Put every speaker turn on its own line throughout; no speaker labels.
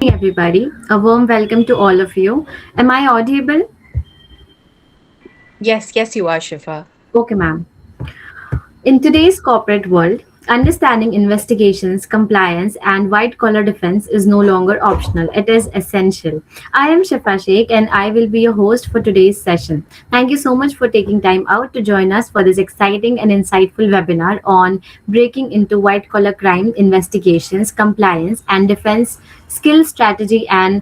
everybody. A warm welcome to all of you. Am I audible?
Yes, yes, you are, Shifa.
Okay, ma'am. In today's corporate world, understanding investigations, compliance, and white collar defense is no longer optional, it is essential. I am Shifa Sheikh and I will be your host for today's session. Thank you so much for taking time out to join us for this exciting and insightful webinar on breaking into white collar crime investigations, compliance, and defense skill strategy and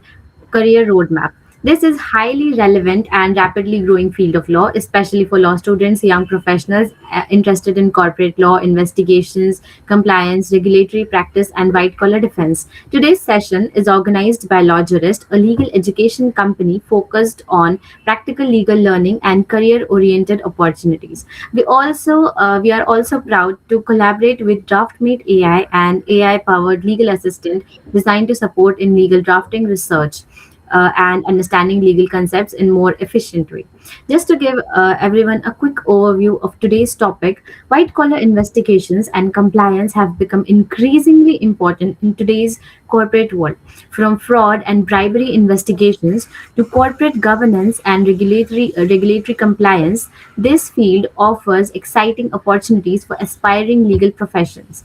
career roadmap. This is highly relevant and rapidly growing field of law, especially for law students, young professionals interested in corporate law, investigations, compliance, regulatory practice, and white collar defense. Today's session is organized by Law Jurist, a legal education company focused on practical legal learning and career-oriented opportunities. We are also proud to collaborate with DraftMate AI, an AI-powered legal assistant designed to support in legal drafting research and understanding legal concepts in more efficient way. Just to give everyone a quick overview of today's topic, white collar investigations and compliance have become increasingly important in today's corporate world. From fraud and bribery investigations to corporate governance and regulatory compliance, this field offers exciting opportunities for aspiring legal professionals.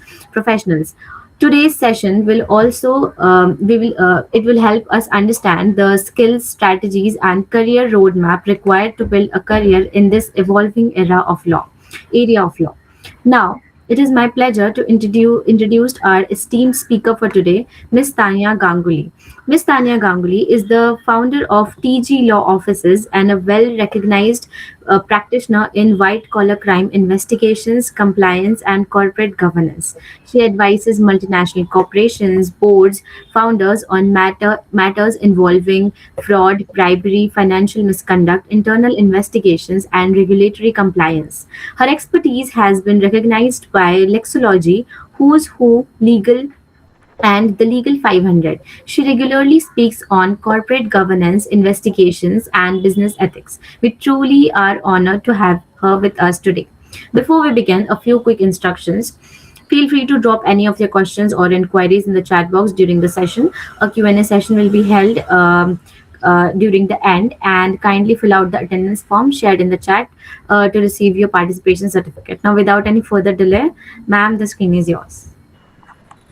Today's session will also we will it will help us understand the skills, strategies, and career roadmap required to build a career in this evolving area of law. Now, it is my pleasure to introduce our esteemed speaker for today, Ms. Tanya Ganguly. Ms. Tanya Ganguly is the founder of TG Law Offices and a well-recognized practitioner in white-collar crime investigations, compliance, and corporate governance. She advises multinational corporations, boards, founders on matters involving fraud, bribery, financial misconduct, internal investigations, and regulatory compliance. Her expertise has been recognized by Lexology, Who's Who Legal, and the Legal 500. She regularly speaks on corporate governance, investigations, and business ethics. We truly are honored to have her with us today. Before we begin, a few quick instructions. Feel free to drop any of your questions or inquiries in the chat box during the session. A Q&A session will be held during the end, and kindly fill out the attendance form shared in the chat to receive your participation certificate. Now, without any further delay, ma'am, the screen is yours.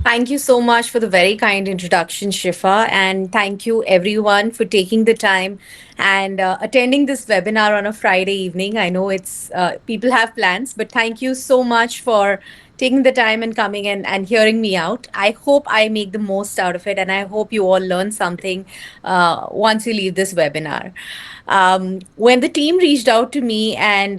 Thank you so much for the very kind introduction, Shifa. And thank you, everyone, for taking the time and attending this webinar on a Friday evening. I know it's people have plans, but thank you so much for taking the time and coming and hearing me out. I hope I make the most out of it, and I hope you all learn something once you leave this webinar. When the team reached out to me and,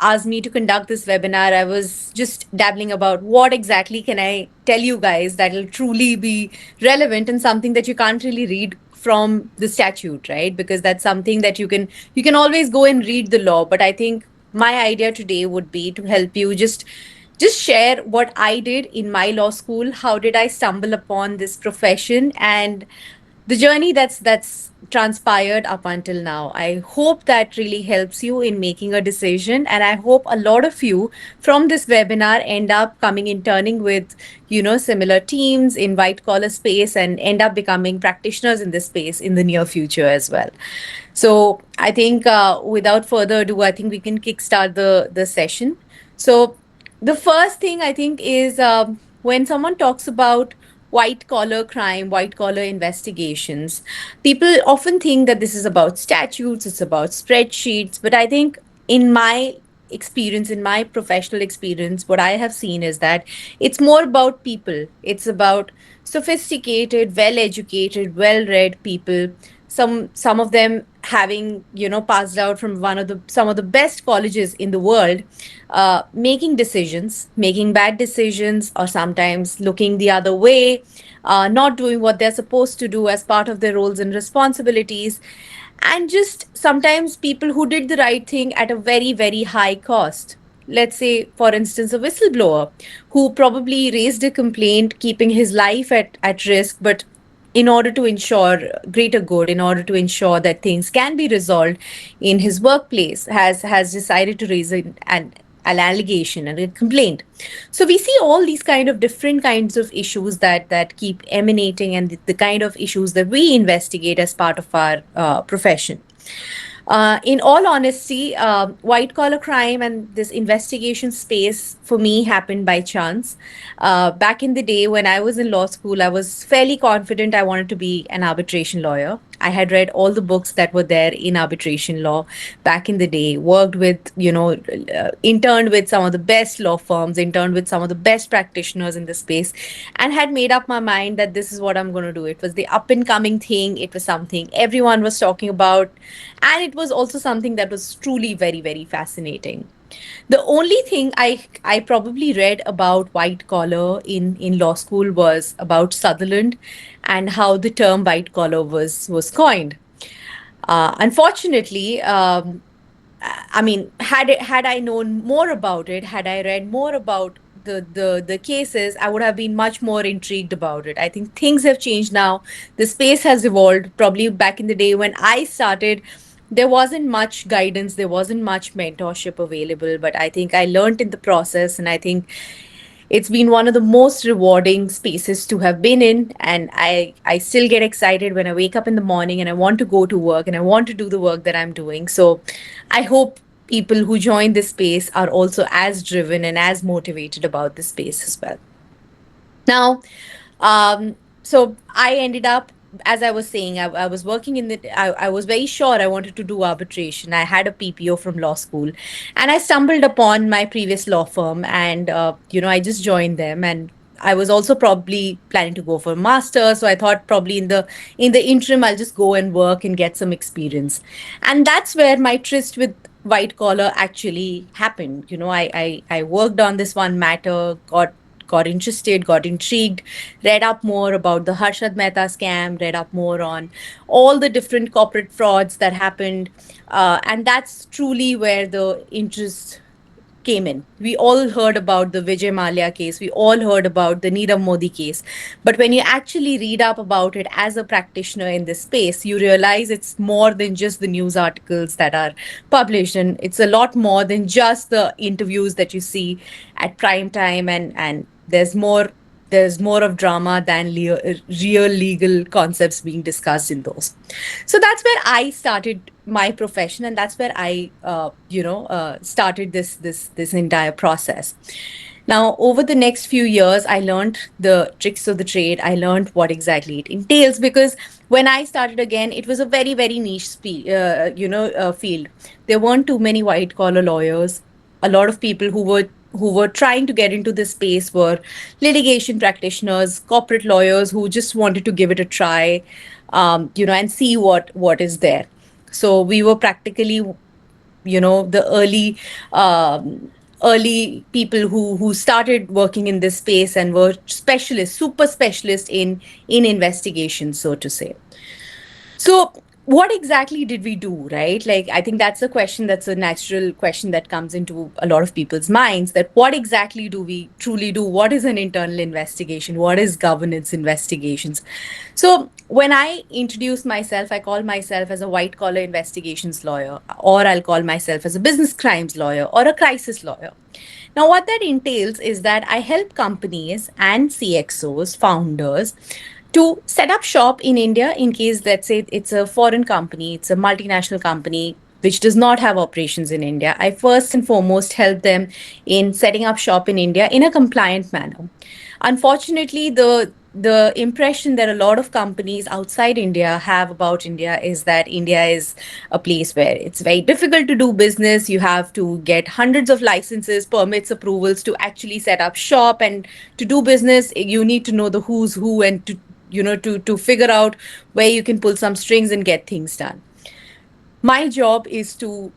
asked me to conduct this webinar, I was just dabbling about what exactly can I tell you guys that will truly be relevant and something that you can't really read from the statute, right? Because that's something that you can always go and read the law. But I think my idea today would be to help you just share what I did in my law school. How did I stumble upon this profession and the journey that's transpired up until now. I hope that really helps you in making a decision, and I hope a lot of you from this webinar end up coming in turning with similar teams in white collar space and end up becoming practitioners in this space in the near future as well. So I think without further ado, I think we can kickstart the session. So the first thing I think is when someone talks about white collar crime, white collar investigations, people often think that this is about statutes, it's about spreadsheets. But I think in my experience, in my professional experience, what I have seen is that it's more about people. It's about sophisticated, well educated, well read people, some of them having passed out from one of the some of the best colleges in the world, making decisions, making bad decisions, or sometimes looking the other way, not doing what they're supposed to do as part of their roles and responsibilities, and just sometimes people who did the right thing at a very, very high cost. Let's say, for instance, a whistleblower who probably raised a complaint, keeping his life at risk, but in order to ensure greater good, in order to ensure that things can be resolved in his workplace, has decided to raise it and an allegation and a complaint. So we see all these kind of different kinds of issues that keep emanating, and the kind of issues that we investigate as part of our profession. In all honesty, white collar crime and this investigation space for me happened by chance. Back in the day when I was in law school, I was fairly confident I wanted to be an arbitration lawyer. I had read all the books that were there in arbitration law back in the day, worked with, interned with some of the best law firms, interned with some of the best practitioners in the space, and had made up my mind that this is what I'm going to do. It was the up and coming thing, it was something everyone was talking about, and it was also something that was truly very, very fascinating. The only thing I probably read about white collar in law school was about Sutherland and how the term white collar was coined. Unfortunately, I mean, had I known more about it, had I read more about the cases, I would have been much more intrigued about it. I think things have changed now. The space has evolved. Probably back in the day when I started, there wasn't much guidance, there wasn't much mentorship available. But I think I learned in the process, and I think it's been one of the most rewarding spaces to have been in, and I still get excited when I wake up in the morning and I want to go to work and I want to do the work that I'm doing. So I hope people who join this space are also as driven and as motivated about this space as well. Now, so I ended up, as I was saying, I was working in I was very sure I wanted to do arbitration. I had a PPO from law school, and I stumbled upon my previous law firm, and I just joined them. And I was also probably planning to go for a master, so I thought probably in the interim I'll just go and work and get some experience. And that's where my tryst with white collar actually happened. I worked on this one matter, got interested, got intrigued, read up more about the Harshad Mehta scam, read up more on all the different corporate frauds that happened. And that's truly where the interest came in. We all heard about the Vijay Mallya case. We all heard about the Nirav Modi case. But when you actually read up about it as a practitioner in this space, you realize it's more than just the news articles that are published. And it's a lot more than just the interviews that you see at prime time. And there's more of drama than real legal concepts being discussed in those. So that's where I started my profession, and that's where I started this entire process. Now, over the next few years, I learned the tricks of the trade. I learned what exactly it entails, because when I started again, it was a very, very niche field. There weren't too many white collar lawyers. A lot of people who were trying to get into this space were litigation practitioners, corporate lawyers who just wanted to give it a try, and see what is there. So we were practically, the early people who started working in this space and were specialists, super specialists in investigation, so to say. So, what exactly did we do, right? Like, I think that's a question, that's a natural question that comes into a lot of people's minds, that what exactly do we truly do? What is an internal investigation? What is governance investigations? So, when I introduce myself, I call myself as a white collar investigations lawyer, or I'll call myself as a business crimes lawyer or a crisis lawyer. Now, what that entails is that I help companies and CXOs, founders, to set up shop in India in case, let's say, it's a foreign company, it's a multinational company which does not have operations in India. I first and foremost help them in setting up shop in India in a compliant manner. Unfortunately, the impression that a lot of companies outside India have about India is that India is a place where it's very difficult to do business. You have to get hundreds of licenses, permits, approvals to actually set up shop, and to do business, you need to know the who's who, and to figure out where you can pull some strings and get things done. My job is to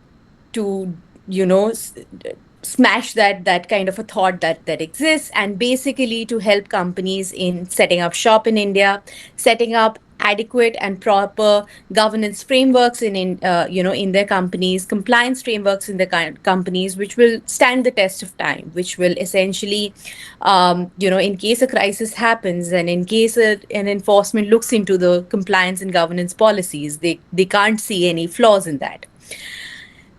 you know s- smash that kind of a thought that exists, and basically to help companies in setting up shop in India, setting up adequate and proper governance frameworks in their companies, compliance frameworks in their companies, which will stand the test of time, which will essentially, in case a crisis happens, and in case an enforcement looks into the compliance and governance policies, they can't see any flaws in that.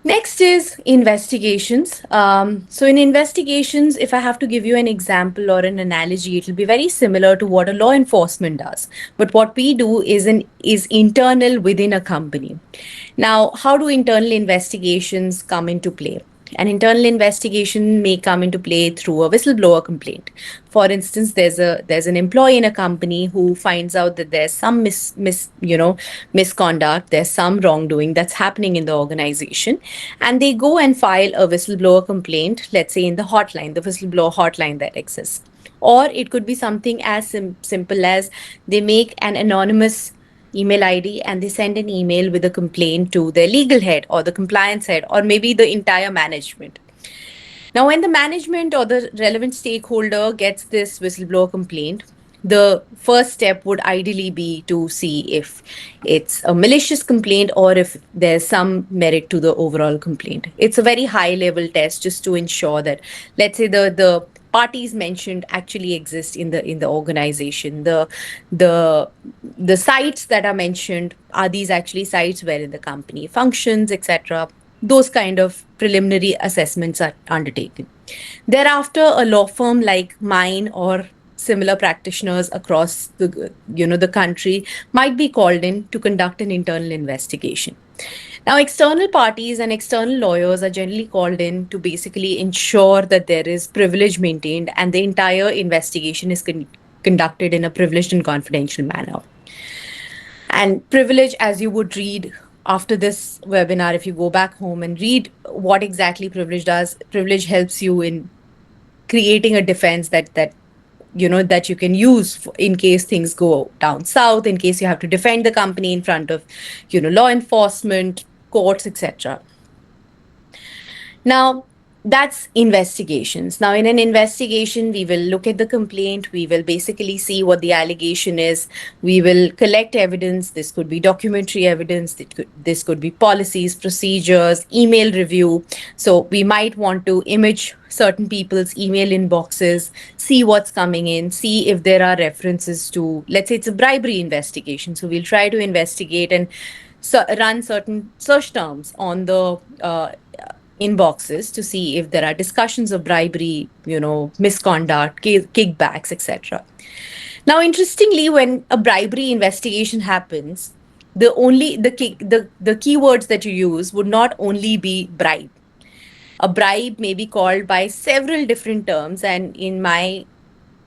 Next is investigations. So, in investigations, if I have to give you an example or an analogy, it will be very similar to what a law enforcement does. But what we do is internal within a company. Now, how do internal investigations come into play? An internal investigation may come into play through a whistleblower complaint. For instance, there's an employee in a company who finds out that there's some misconduct, there's some wrongdoing that's happening in the organization, and they go and file a whistleblower complaint, let's say in the hotline, the whistleblower hotline that exists. Or it could be something as simple as they make an anonymous email ID and they send an email with a complaint to their legal head or the compliance head or maybe the entire management. Now, when the management or the relevant stakeholder gets this whistleblower complaint, the first step would ideally be to see if it's a malicious complaint or if there's some merit to the overall complaint. It's a very high level test just to ensure that, let's say, the parties mentioned actually exist in the organization. The the sites that are mentioned, are these actually sites wherein the company functions, etc. Those kind of preliminary assessments are undertaken. Thereafter, a law firm like mine or similar practitioners across the country might be called in to conduct an internal investigation. Now, external parties and external lawyers are generally called in to basically ensure that there is privilege maintained and the entire investigation is conducted in a privileged and confidential manner. And privilege, as you would read after this webinar, if you go back home and read what exactly privilege does, privilege helps you in creating a defense that you can use in case things go down south, in case you have to defend the company in front of law enforcement, courts, etc. Now, that's investigations. Now, in an investigation, we will look at the complaint. We will basically see what the allegation is. We will collect evidence. This could be documentary evidence. This could be policies, procedures, email review. So we might want to image certain people's email inboxes, see what's coming in, see if there are references to, let's say it's a bribery investigation. So we'll try to investigate and run certain search terms on the inboxes to see if there are discussions of bribery, misconduct, kickbacks, etc. Now, interestingly, when a bribery investigation happens, the keywords that you use would not only be bribe. A bribe may be called by several different terms, and in my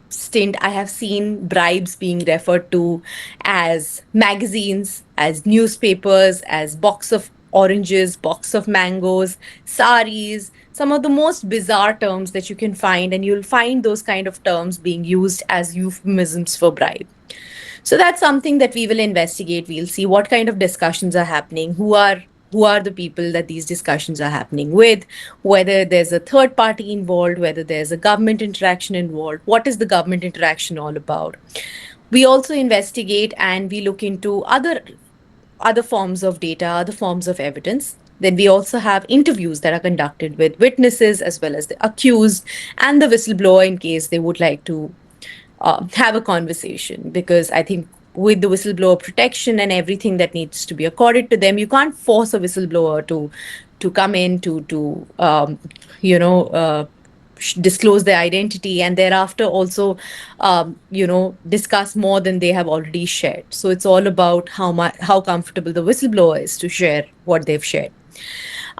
stint, I have seen bribes being referred to as magazines, as newspapers, as box of oranges, box of mangoes, saris, some of the most bizarre terms that you can find, and you'll find those kind of terms being used as euphemisms for bribe. So that's something that we will investigate. We'll see what kind of discussions are happening, who are the people that these discussions are happening with, whether there's a third party involved, whether there's a government interaction involved, what is the government interaction all about. We also investigate and we look into other forms of data, other forms of evidence. Then we also have interviews that are conducted with witnesses as well as the accused and the whistleblower in case they would like to have a conversation, because I think with the whistleblower protection and everything that needs to be accorded to them, you can't force a whistleblower to come in you know uh, disclose their identity and thereafter also discuss more than they have already shared. So it's all about how comfortable the whistleblower is to share what they've shared.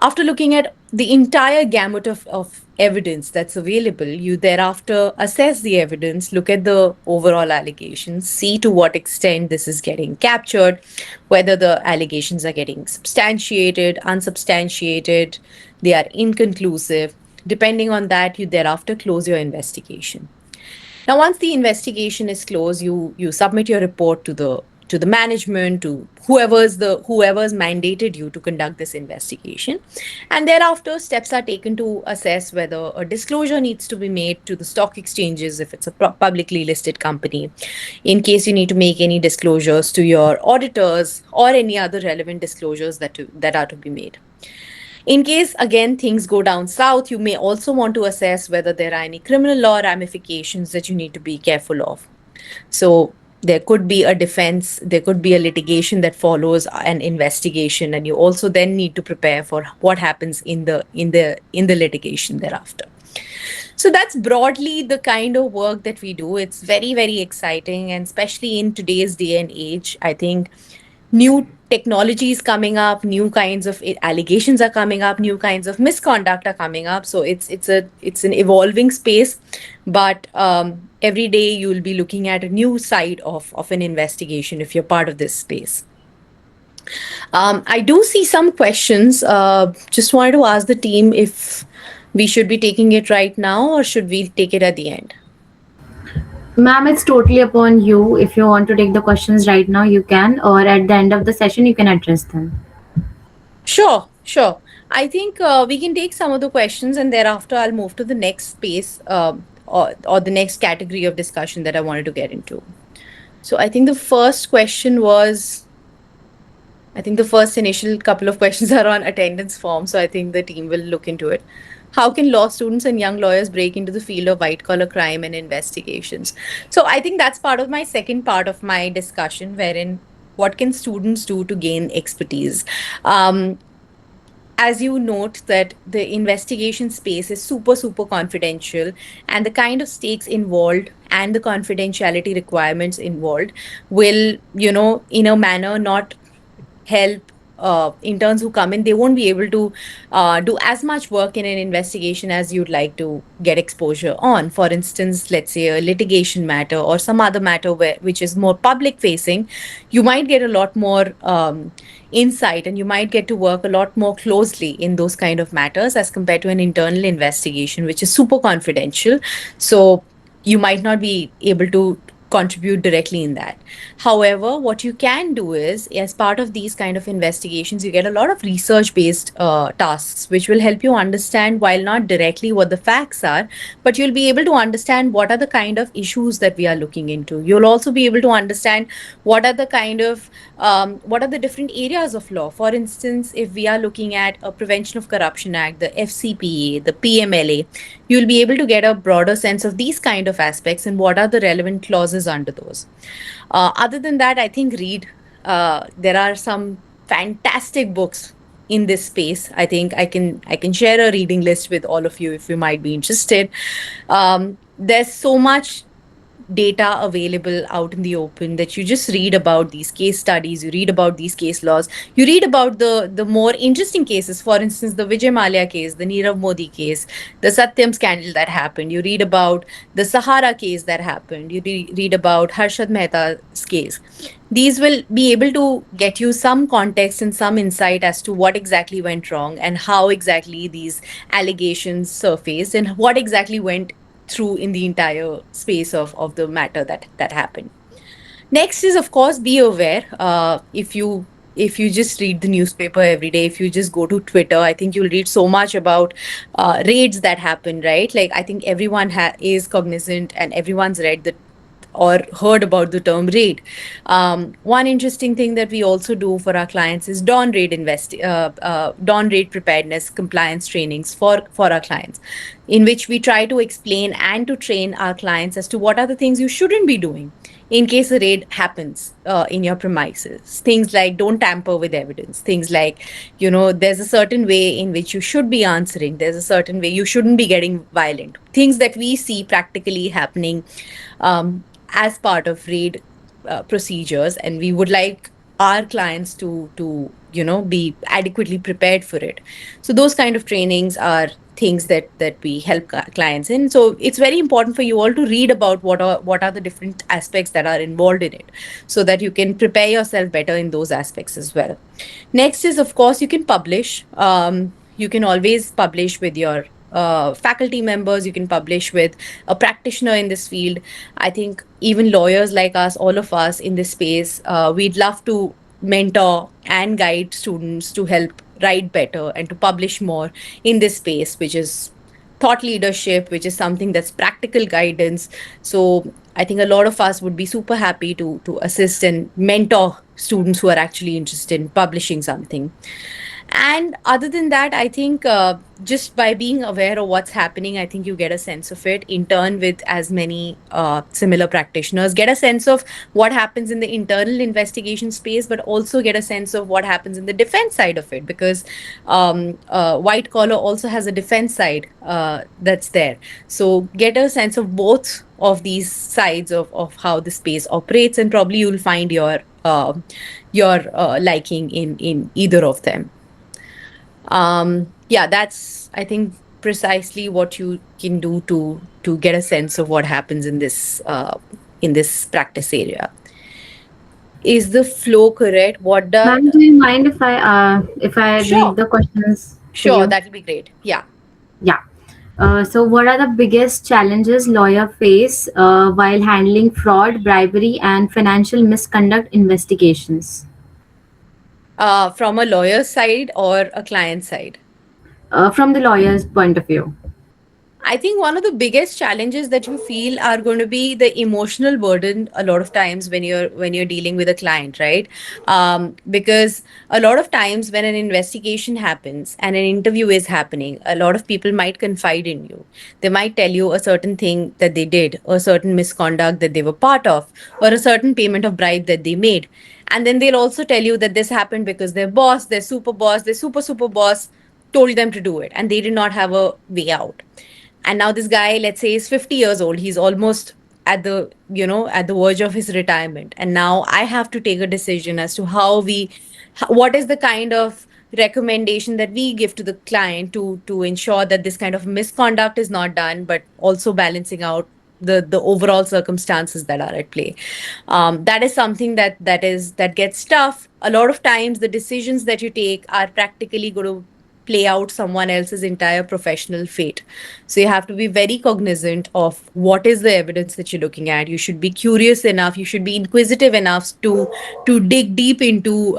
After looking at the entire gamut of evidence that's available, you thereafter assess the evidence, look at the overall allegations, see to what extent this is getting captured, whether the allegations are getting substantiated, unsubstantiated, they are inconclusive. Depending on that, you thereafter close your investigation. Now, once the investigation is closed, you submit your report to the management, to whoever's mandated you to conduct this investigation, and thereafter steps are taken to assess whether a disclosure needs to be made to the stock exchanges if it's a publicly listed company, in case you need to make any disclosures to your auditors or any other relevant disclosures that are to be made. In case, again, things go down south, you may also want to assess whether there are any criminal law ramifications that you need to be careful of. So, There could be a defense, there could be a litigation that follows an investigation, and you also then need to prepare for what happens in the litigation thereafter. So that's broadly the kind of work that we do. It's very, very exciting. And especially in today's day and age, I think new technologies coming up, new kinds of allegations are coming up, new kinds of misconduct are coming up. So it's an evolving space, but every day you'll be looking at a new side of an investigation if you're part of this space. I do see some questions. Just wanted to ask the team if we should be taking it right now or should we take it at the end?
Ma'am, it's totally upon you. If you want to take the questions right now, you can, or at the end of the session, you can address them.
Sure, sure. I think we can take some of the questions and thereafter I'll move to the next space or the next category of discussion that I wanted to get into. So I think the first question was, I think the first initial couple of questions are on attendance form. So I think the team will look into it. How can law students and young lawyers break into the field of white collar crime and investigations? So I think that's part of my second part of my discussion, wherein what can students do to gain expertise? As you note that the investigation space is super confidential, and the kind of stakes involved and the confidentiality requirements involved will, in a manner not help interns who come in. They won't be able to do as much work in an investigation as you'd like to get exposure on. For instance, let's say a litigation matter or some other matter which is more public facing, you might get a lot more insight and you might get to work a lot more closely in those kind of matters as compared to an internal investigation, which is super confidential. So you might not be able to contribute directly in that. However, what you can do is, as part of these kind of investigations, you get a lot of research based tasks, which will help you understand, while not directly what the facts are, but you'll be able to understand what are the kind of issues that we are looking into. You'll also be able to understand what are the kind of what are the different areas of law. For instance, if we are looking at a Prevention of Corruption Act, the FCPA, the PMLA, you'll be able to get a broader sense of these kind of aspects and what are the relevant clauses under those. Other than that, I think read. There are some fantastic books in this space. I think I can share a reading list with all of you if you might be interested. There's so much data available out in the open that you just read about these case studies, you read about these case laws, you read about the more interesting cases. For instance, the Vijay Mallya case, the Nirav Modi case, the Satyam scandal that happened. You read about the Sahara case that happened. You read about Harshad Mehta's case. These will be able to get you some context and some insight as to what exactly went wrong and how exactly these allegations surfaced and what exactly went through in the entire space of the matter that happened. Next is, of course, be aware. If you just read the newspaper every day, if you just go to Twitter, I think you'll read so much about raids that happen, right? Like, I think everyone is cognizant and everyone's read the or heard about the term raid. One interesting thing that we also do for our clients is dawn raid preparedness compliance trainings for our clients, in which we try to explain and to train our clients as to what are the things you shouldn't be doing in case a raid happens in your premises. Things like don't tamper with evidence. Things like, there's a certain way in which you should be answering. There's a certain way you shouldn't be getting violent. Things that we see practically happening as part of raid procedures, and we would like our clients to be adequately prepared for it. So those kind of trainings are things that we help clients in. So it's very important for you all to read about what are the different aspects that are involved in it, so that you can prepare yourself better in those aspects as well. Next is, of course, you can publish. You can always publish with your faculty members. You can publish with a practitioner in this field. I think even lawyers like us, all of us in this space, we'd love to mentor and guide students to help write better and to publish more in this space, which is thought leadership, which is something that's practical guidance. So I think a lot of us would be super happy to assist and mentor students who are actually interested in publishing something. And other than that, I think just by being aware of what's happening, I think you get a sense of it. Intern with as many similar practitioners, get a sense of what happens in the internal investigation space, but also get a sense of what happens in the defense side of it, because white collar also has a defense side that's there. So get a sense of both of these sides of how the space operates, and probably you'll find your liking in either of them. Yeah, that's, I think, precisely what you can do to get a sense of what happens in this practice area. Is the flow correct? What does?
Ma'am, do you mind if I read
Sure,
the questions for
sure,
you?
that'll be great. Yeah.
Yeah. So, what are the biggest challenges lawyer face while handling fraud, bribery, and financial misconduct investigations?
From a lawyer's side or a client side?
From the lawyer's point of view.
I think one of the biggest challenges that you feel are going to be the emotional burden a lot of times when you're dealing with a client, right? Because a lot of times when an investigation happens and an interview is happening, a lot of people might confide in you. They might tell you a certain thing that they did, or a certain misconduct that they were part of, or a certain payment of bribe that they made. And then they'll also tell you that this happened because their boss, their super boss told them to do it, and they did not have a way out. And now this guy, let's say, is 50 years old. He's almost at the verge of his retirement, and now I have to take a decision as to what is the kind of recommendation that we give to the client to ensure that this kind of misconduct is not done, but also balancing out the overall circumstances that are at play. That is something that gets tough. A lot of times the decisions that you take are practically going to play out someone else's entire professional fate. So you have to be very cognizant of what is the evidence that you're looking at. You should be curious enough. You should be inquisitive enough to dig deep into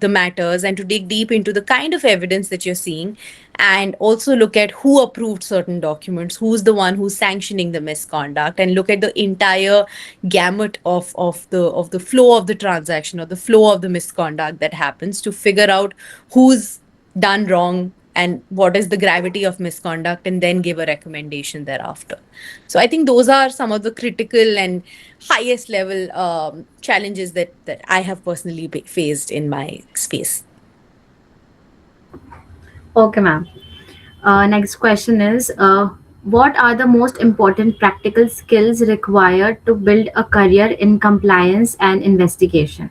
the matters, and to dig deep into the kind of evidence that you're seeing, and also look at who approved certain documents, who's the one who's sanctioning the misconduct, and look at the entire gamut of the flow of the transaction, or the flow of the misconduct that happens, to figure out who's done wrong and what is the gravity of misconduct, and then give a recommendation thereafter. So I think those are some of the critical and highest level challenges that I have personally faced in my space.
Okay, ma'am. Next question is what are the most important practical skills required to build a career in compliance and investigation?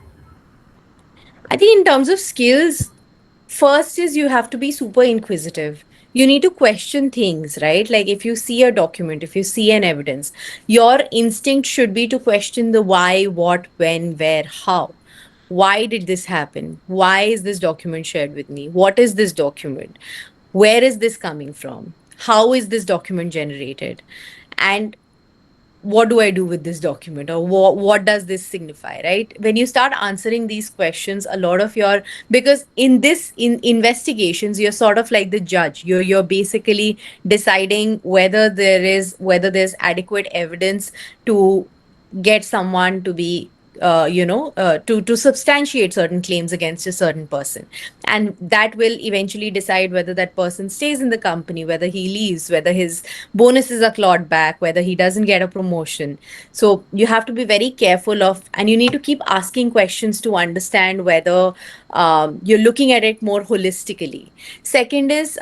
I think in terms of skills, first is you have to be super inquisitive. You need to question things, right? Like if you see a document, if you see an evidence, your instinct should be to question the why, what, when, where, how. Why did this happen? Why is this document shared with me? What is this document? Where is this coming from? How is this document generated? And what do I do with this document, or what does this signify, right? When you start answering these questions, a lot of your, because in investigations, you're sort of like the judge. You're basically deciding whether there's adequate evidence to get someone to be to substantiate certain claims against a certain person, and that will eventually decide whether that person stays in the company, whether he leaves, whether his bonuses are clawed back, whether he doesn't get a promotion. So you have to be very careful of, and you need to keep asking questions to understand whether you're looking at it more holistically. Second is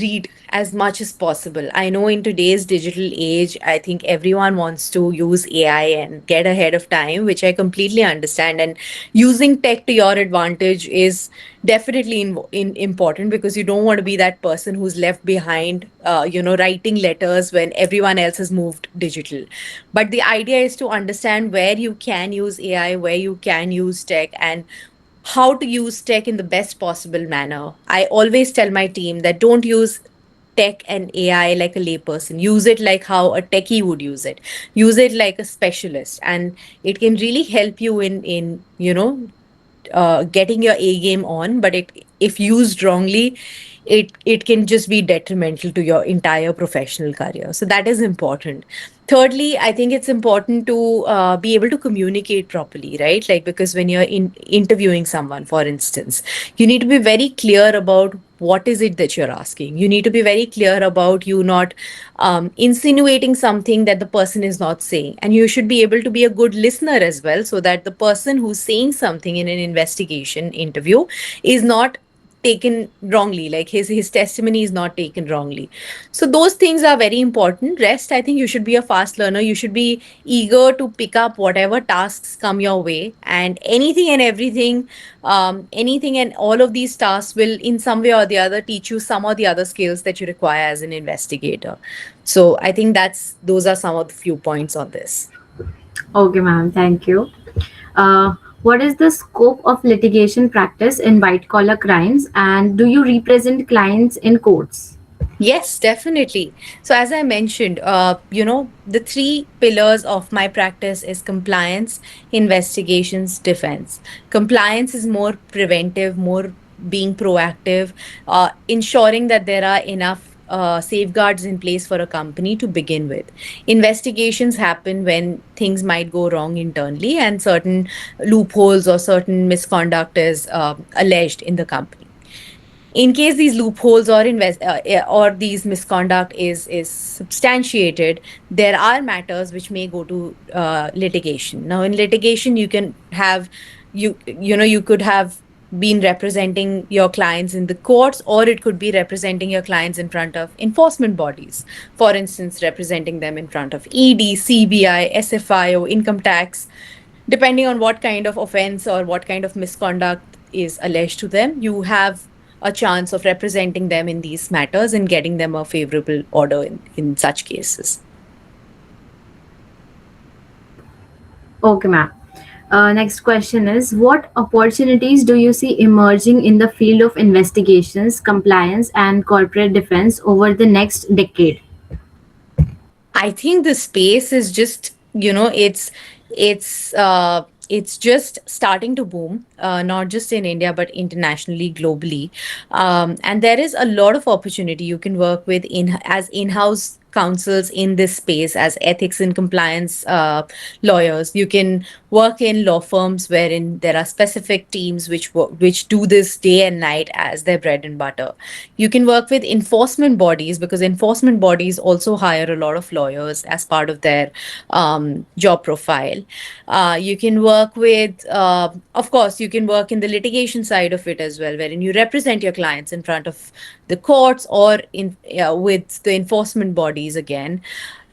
read as much as possible. I know in today's digital age, I think everyone wants to use AI and get ahead of time, which I completely understand. And using tech to your advantage is definitely important, because you don't want to be that person who's left behind, writing letters when everyone else has moved digital. But the idea is to understand where you can use AI, where you can use tech, and how to use tech in the best possible manner. I always tell my team that don't use tech and AI like a layperson. Use it like how a techie would use it. Use it like a specialist, and it can really help you in getting your A game on. But if used wrongly, it can just be detrimental to your entire professional career. So that is important. Thirdly, I think it's important to be able to communicate properly, right? Like, because when you're interviewing someone, for instance, you need to be very clear about what is it that you're asking. You need to be very clear about you not insinuating something that the person is not saying, and you should be able to be a good listener as well, so that the person who's saying something in an investigation interview is not taken wrongly, like his testimony is not taken wrongly. So those things are very important. Rest, I think you should be a fast learner. You should be eager to pick up whatever tasks come your way, and anything and everything, anything and all of these tasks will in some way or the other teach you some or the other skills that you require as an investigator. So I think those are some of the few points on this.
Okay, ma'am. Thank you. Uh, what is the scope of litigation practice in white collar crimes, and do you represent clients in courts?
Yes, definitely. So, as I mentioned, the three pillars of my practice is compliance, investigations, defense. Compliance is more preventive, more being proactive, ensuring that there are enough safeguards in place for a company to begin with. Investigations happen when things might go wrong internally and certain loopholes or certain misconduct is alleged in the company. In case these loopholes or these misconduct is substantiated, there are matters which may go to litigation. Now in litigation you can have, you could have been representing your clients in the courts, or it could be representing your clients in front of enforcement bodies, for instance representing them in front of ED, CBI, SFIO, income tax. Depending on what kind of offense or what kind of misconduct is alleged to them, you have a chance of representing them in these matters and getting them a favorable order in such cases.
Okay, ma'am. Next question is, what opportunities do you see emerging in the field of investigations, compliance, and corporate defense over the next decade?
I think the space is just, it's just starting to boom, not just in India but internationally, globally, and there is a lot of opportunity. You can work with in-house counsels in this space as ethics and compliance lawyers. You can work in law firms wherein there are specific teams which do this day and night as their bread and butter. You can work with enforcement bodies because enforcement bodies also hire a lot of lawyers as part of their job profile. You can work with, of course, you can work in the litigation side of it as well, wherein you represent your clients in front of the courts or with the enforcement bodies again.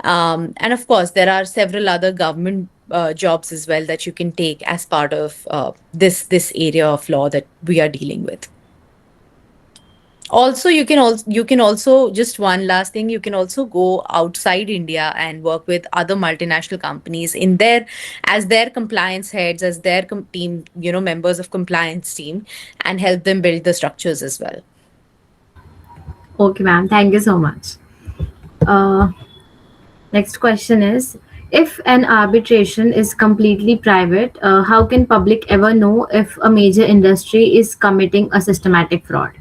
And of course, there are several other government jobs as well that you can take as part of this area of law that we are dealing with. Also, you can also just one last thing, you can also go outside India and work with other multinational companies in their as their compliance heads, as their team, members of compliance team, and help them build the structures as well.
Okay, ma'am. Thank you so much. Uh, Next question is, if an arbitration is completely private, how can public ever know if a major industry is committing a systematic fraud?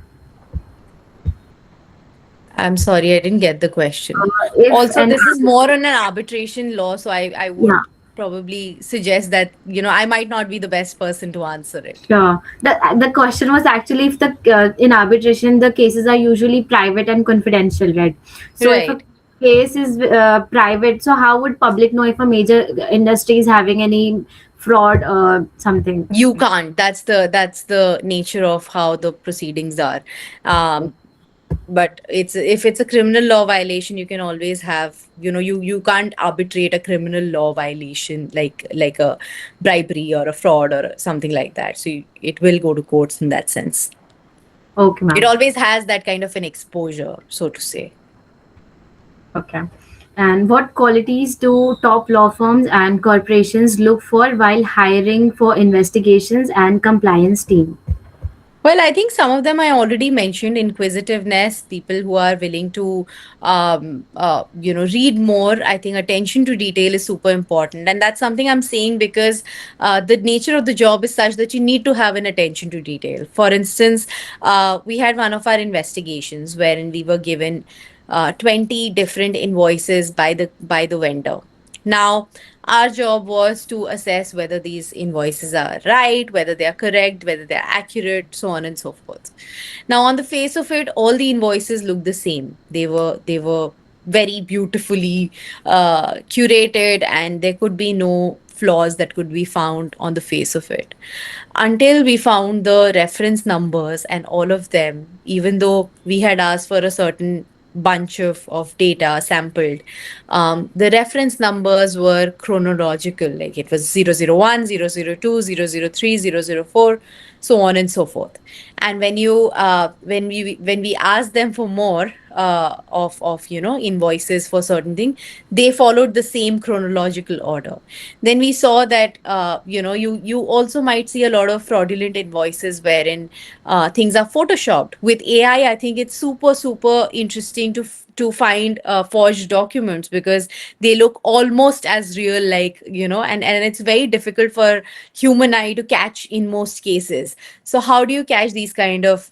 I'm sorry, I didn't get the question.
If
Also,
an
this is more on an arbitration law, so I
Yeah,
would probably suggest that, I might not be the best person to answer it.
sure. The question was actually if the in arbitration the cases are usually private and confidential, right? So if a
Right.
case is private, so how would public know if a major industry is having any fraud or something?
You can't. That's the nature of how the proceedings are. Um, but if it's a criminal law violation, you can always have, you can't arbitrate a criminal law violation like a bribery or a fraud or something like that. So it will go to courts in that sense.
Okay,
It
ma'am.
always has that kind of an exposure, so to say.
Okay. And what qualities do top law firms and corporations look for while hiring for investigations and compliance team?
Well, I think some of them I already mentioned: inquisitiveness, people who are willing to, read more. I think attention to detail is super important. And that's something I'm saying because the nature of the job is such that you need to have an attention to detail. For instance, we had one of our investigations wherein we were given 20 different invoices by the vendor. Now, our job was to assess whether these invoices are right, whether they are correct, whether they are accurate, so on and so forth. Now, on the face of it, all the invoices looked the same. They were very beautifully curated, and there could be no flaws that could be found on the face of it until we found the reference numbers and all of them, even though we had asked for a certain bunch of data sampled. The reference numbers were chronological, like it was 001, 002, 003, 004, so on and so forth. And when we asked them for more of invoices for certain thing, they followed the same chronological order. Then we saw that you also might see a lot of fraudulent invoices wherein things are photoshopped. With AI, I think it's super interesting to find forged documents because they look almost as real, like, and it's very difficult for human eye to catch in most cases. So how do you catch these kind of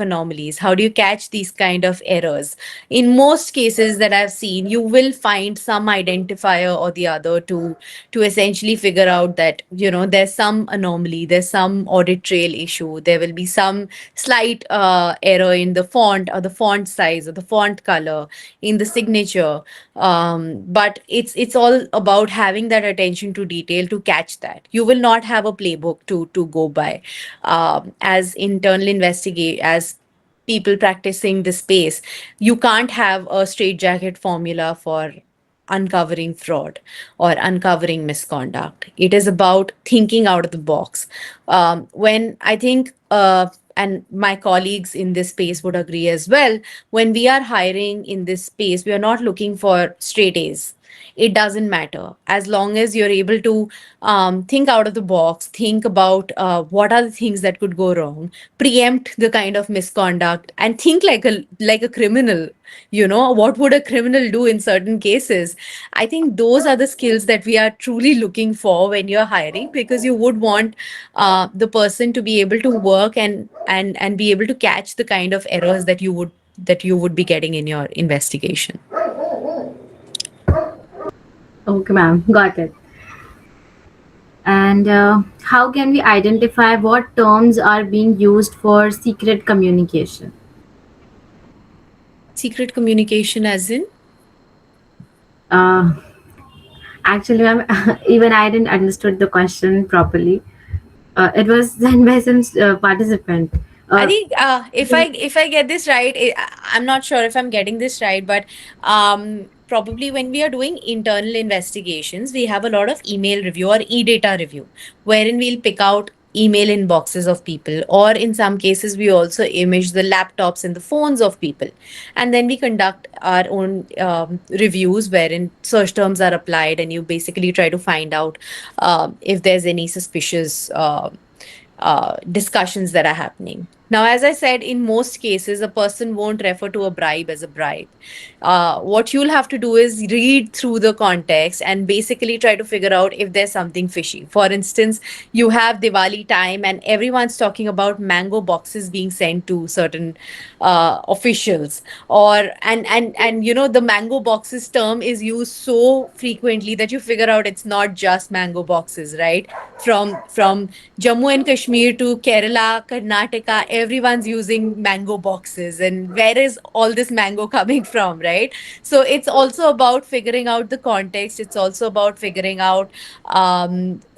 anomalies? How do you catch these kind of errors? In most cases that I've seen, you will find some identifier or the other to essentially figure out that there's some anomaly, there's some audit trail issue, there will be some slight error in the font or the font size or the font color in the signature. But it's all about having that attention to detail to catch that. You will not have a playbook to go by. As internal investigate as people practicing the space, you can't have a straitjacket formula for uncovering fraud or uncovering misconduct. It is about thinking out of the box. When I think, and my colleagues in this space would agree as well, when we are hiring in this space, we are not looking for straight A's. It doesn't matter as long as you're able to think out of the box, think about what are the things that could go wrong, preempt the kind of misconduct, and think like a criminal. What would a criminal do in certain cases? I think those are the skills that we are truly looking for when you're hiring, because you would want the person to be able to work and be able to catch the kind of errors that you would be getting in your investigation.
Okay, ma'am, got it. And how can we identify what terms are being used for secret communication?
Secret communication, as in?
Uh, Actually, ma'am, even I didn't understood the question properly. It was sent by some participant.
I
Uh,
think if I get this right, I'm not sure if I'm getting this right, but probably when we are doing internal investigations, we have a lot of email review or e-data review, wherein we'll pick out email inboxes of people, or in some cases we also image the laptops and the phones of people, and then we conduct our own reviews wherein search terms are applied, and you basically try to find out if there's any suspicious discussions that are happening. Now, as I said, in most cases, a person won't refer to a bribe as a bribe. What you'll have to do is read through the context and basically try to figure out if there's something fishy. For instance, you have Diwali time and everyone's talking about mango boxes being sent to certain officials, or and the mango boxes term is used so frequently that you figure out it's not just mango boxes, right? From Jammu and Kashmir to Kerala, Karnataka, everyone's using mango boxes. And where is all this mango coming from, right? So it's also about figuring out the context. It's also about figuring out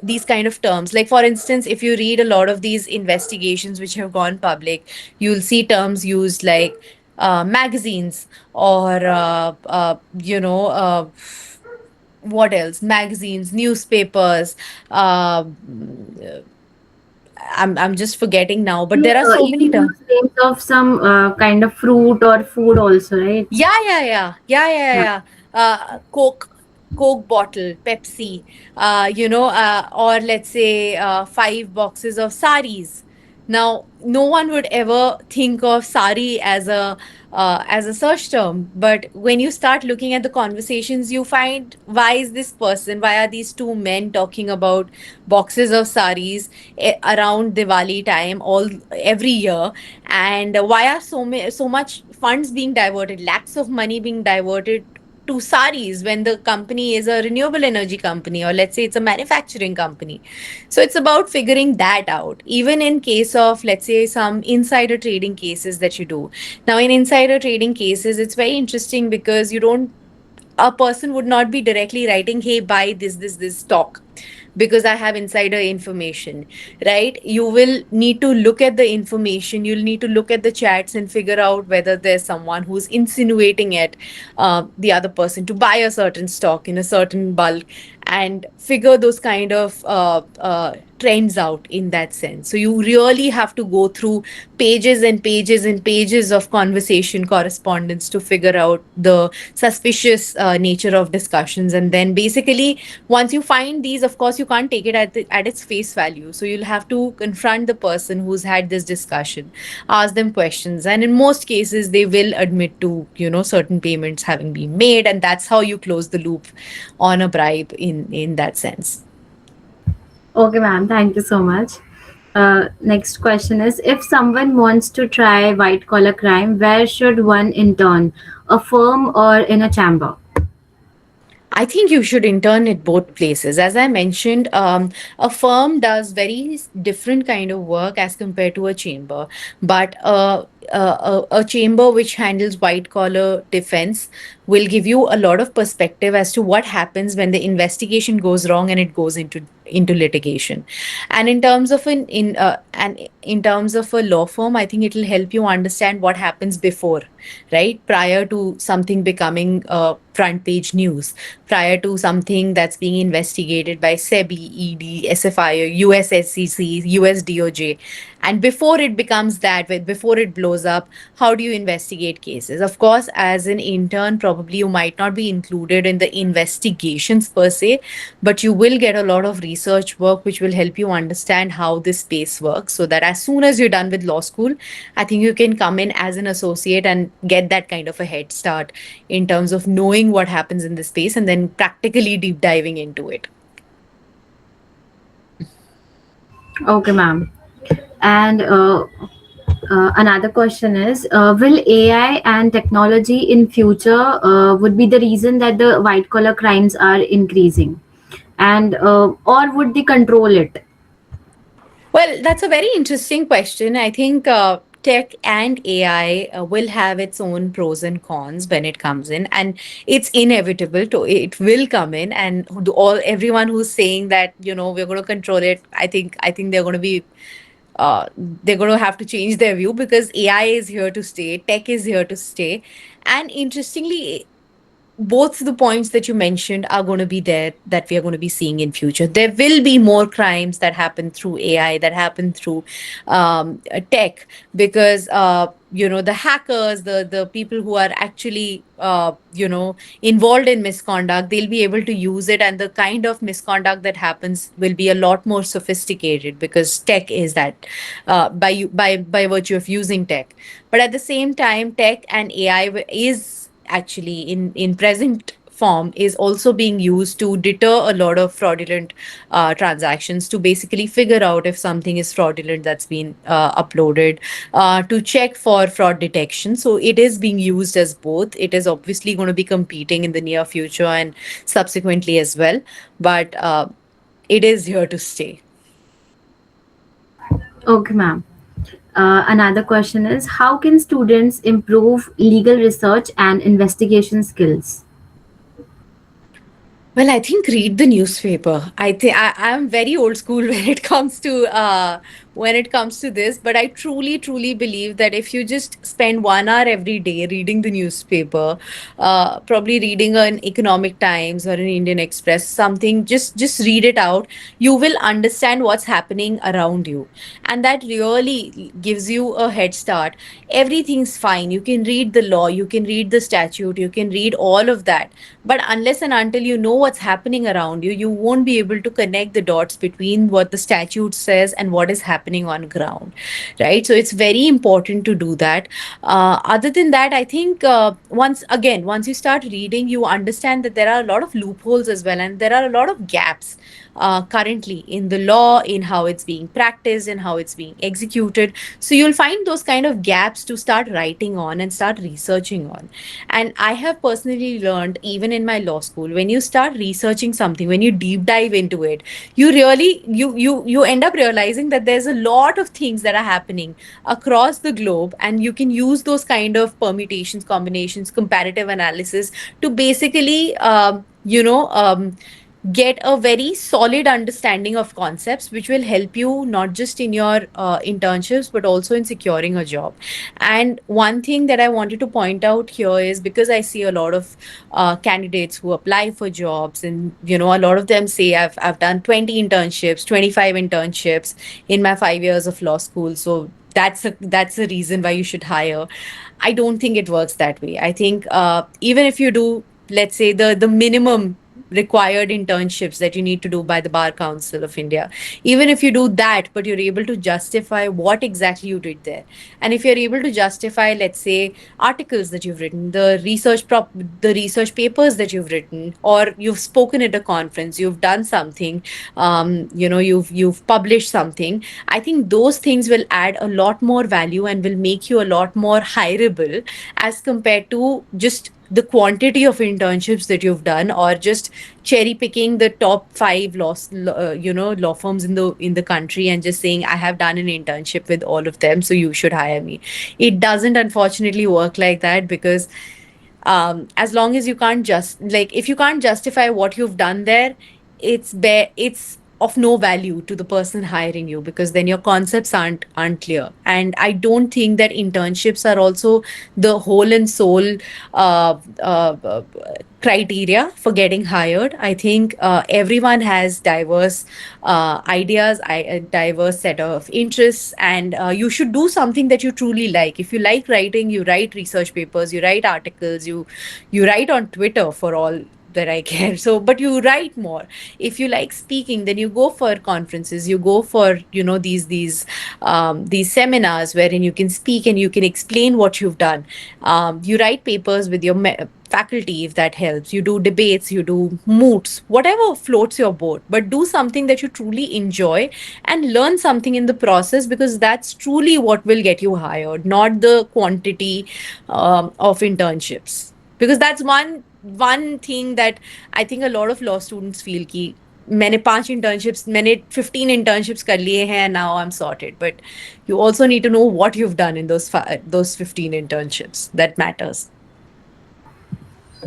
these kind of terms. Like, for instance, if you read a lot of these investigations which have gone public, you'll see terms used like magazines, or what else? Magazines, newspapers. Uh, I'm just forgetting now, but there are so many
even
terms.
use names of some kind of fruit or food also, right?
Yeah, yeah, yeah, yeah, yeah,
Yeah.
yeah. Coke bottle, Pepsi, or let's say 5 boxes of saris. Now, no one would ever think of sari as a search term, but when you start looking at the conversations, you find, why is this person? Why are these two men talking about boxes of saris around Diwali time every year? And why are so much funds being diverted, lakhs of money being diverted to saris when the company is a renewable energy company, or let's say it's a manufacturing company? So it's about figuring that out, even in case of, let's say, some insider trading cases that you do. Now, in insider trading cases, it's very interesting because you don't a person would not be directly writing, hey, buy this stock because I have insider information, right? You will need to look at the information, you'll need to look at the chats and figure out whether there's someone who's insinuating at the other person to buy a certain stock in a certain bulk, and figure those kind of trends out in that sense. So you really have to go through pages and pages and pages of conversation correspondence to figure out the suspicious nature of discussions. And then basically, once you find these, of course, you can't take it at its face value. So you'll have to confront the person who's had this discussion, ask them questions. And in most cases, they will admit to, certain payments having been made. And that's how you close the loop on a bribe in that sense.
Okay, ma'am. Thank you so much. Next question is, if someone wants to try white collar crime, where should one intern? A firm or in a chamber?
I think you should intern at both places. As I mentioned, a firm does different kind of work as compared to a chamber. But a chamber which handles white collar defense will give you a lot of perspective as to what happens when the investigation goes wrong and it goes into litigation. And in terms of a law firm, I think it will help you understand what happens before, right, prior to something becoming front page news, prior to something that's being investigated by SEBI, ED, SFI, US SEC, US DOJ. And before it becomes before it blows up, how do you investigate cases? Of course, as an intern, probably you might not be included in the investigations per se, but you will get a lot of research work which will help you understand how this space works, so that as soon as you're done with law school, I think you can come in as an associate and get that kind of a head start in terms of knowing what happens in the space and then practically deep diving into it.
Okay, ma'am. And another question is, will AI and technology in future would be the reason that the white collar crimes are increasing, and or would they control it?
Well, that's a very interesting question. I think tech and AI will have its own pros and cons when it comes in, and it's inevitable to it will come in. And everyone who's saying that we're going to control it, I think they're going to have to change their view, because AI is here to stay, tech is here to stay. And interestingly, both the points that you mentioned are going to be there, that we are going to be seeing in future. There will be more crimes that happen through AI, that happen through tech, because the hackers, the people who are actually involved in misconduct, they'll be able to use it, and the kind of misconduct that happens will be a lot more sophisticated, because tech is that, by virtue of using tech. But at the same time, tech and AI is actually in present form is also being used to deter a lot of fraudulent transactions, to basically figure out if something is fraudulent that's been uploaded, to check for fraud detection. So it is being used as both. It is obviously going to be competing in the near future and subsequently as well, but it is here to stay.
Okay, ma'am. Another question is, how can students improve legal research and investigation skills?
Well, I think read the newspaper. I'm very old school when it comes to this, but I truly believe that if you just spend 1 hour every day reading the newspaper, probably reading an Economic Times or an Indian Express, something, just read it out, you will understand what's happening around you, and that really gives you a head start. Everything's fine. You can read the law, you can read the statute, you can read all of that, but unless and until you know what's happening around you, you won't be able to connect the dots between what the statute says and what is happening happening on ground, right? So it's very important to do that. Other than that, I think once you start reading, you understand that there are a lot of loopholes as well, and there are a lot of gaps currently in the law, in how it's being practiced, and how it's being executed. So you'll find those kind of gaps to start writing on and start researching on. And I have personally learned, even in my law school, when you start researching something, when you deep dive into it, you really you end up realizing that there's a lot of things that are happening across the globe, and you can use those kind of permutations, combinations, comparative analysis to basically get a very solid understanding of concepts, which will help you not just in your internships but also in securing a job. And one thing that I wanted to point out here is, because I see a lot of candidates who apply for jobs, and a lot of them say, I've done 20 internships, 25 internships in my 5 years of law school, so that's a reason why you should hire. I don't think it works that way. I think even if you do, let's say, the minimum required internships that you need to do by the Bar Council of India, even if you do that, but you're able to justify what exactly you did there, and if you're able to justify, let's say, articles that you've written, the research papers that you've written, or you've spoken at a conference, you've done something, you've published something, I think those things will add a lot more value and will make you a lot more hireable as compared to just the quantity of internships that you've done, or just cherry picking the top 5 law firms in the country and just saying, I have done an internship with all of them, so you should hire me. It doesn't unfortunately work like that, because as long as you can't just like if you can't justify what you've done there, it's of no value to the person hiring you, because then your concepts aren't clear. And I don't think that internships are also the whole and sole uh, uh, uh, criteria for getting hired. I think everyone has diverse ideas, a diverse set of interests, and you should do something that you truly like. If you like writing, you write research papers, you write articles, you write on Twitter for all that I care. So, but you write more. If you like speaking, then you go for conferences. You go for these seminars wherein you can speak and you can explain what you've done. You write papers with your faculty, if that helps. You do debates, you do moots, whatever floats your boat, but do something that you truly enjoy and learn something in the process, because that's truly what will get you hired, not the quantity of internships. Because that's one thing that I think a lot of law students feel ki मैंने 5 internships, मैंने 15 internships कर लिए हैं, and now I'm sorted. But you also need to know what you've done in those 15 internships. That matters.